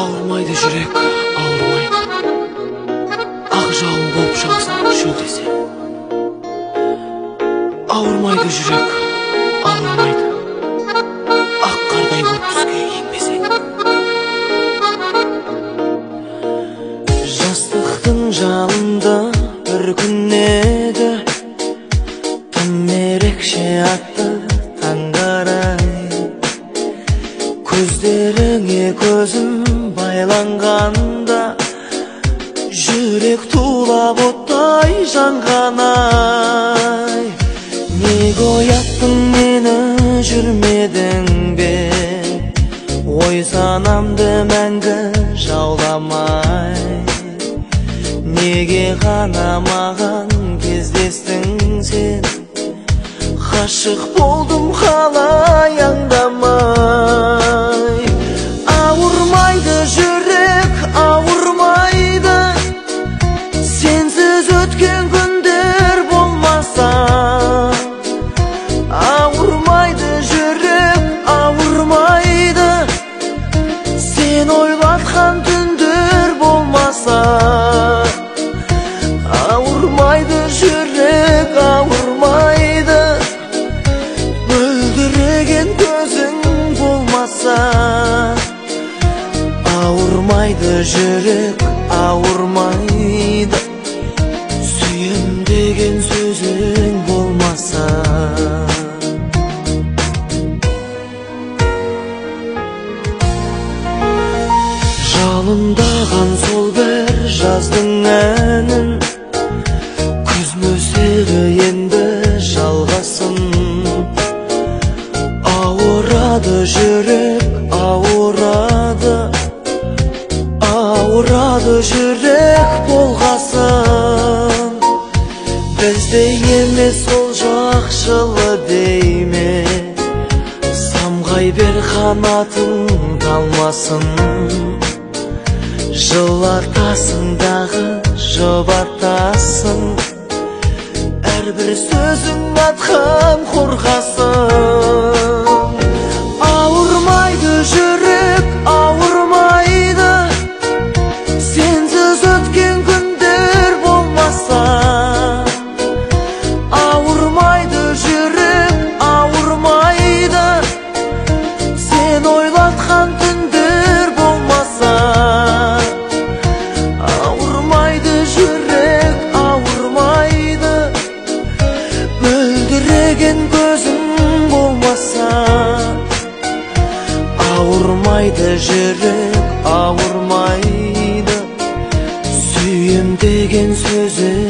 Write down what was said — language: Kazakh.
Ağırmaydı жүрек, ağırmaydı. Ақ жауын болып жағса шөлдесе. Ağırmaydı жүрек, ağırmaydı. Ақ қардай болып түске енбесе. Жастықтың жанында бір күн еді, тым ерекше атты таңдарай. Көздеріңе көзім байланғанда, жүрек тулап оттай жанғанай. Неге ояттың мені, жүрмедің бе? Ой санамды мәңгі жауламай. Неге ғана маған кездестің сен? Ғашық болдым қалай аңдамай. Ауырмайды жүрек, ауырмайды, сенсіз өткен күндер болмаса. Ауырмайды жүрек, ауырмайды, сен ойлатқан түндер болмаса. Ауырмайды жүрек, ауырмайды, мөлдіреген көзің болмаса. Ауырмайды жүрек, ауырмайды, сүйем деген сөзің болмаса. Жалындаған сол бір жаздың әнін, күз мөлсері енді жалғасын. Ауырады жүрек, ауырады, ауырады жүрек болғасын. Біздей емес ол жақшылы дейме, самғай бер қанатың талмасын. Жылатасың дағы жұбатасың, әрбір сөзің атқан қорғасын. Ауырмайды жүрек, ауырмайды, сенсіз өткен күндер болмаса. Ауырмайды жүрек, ауырмайды, сен ойлатқан түндер болмаса. Ауырмайды жүрек, ауырмайды, мөлдіреген көзің болмаса. Ауырмайды жүрек, ауырмайды, сүйем деген сөзі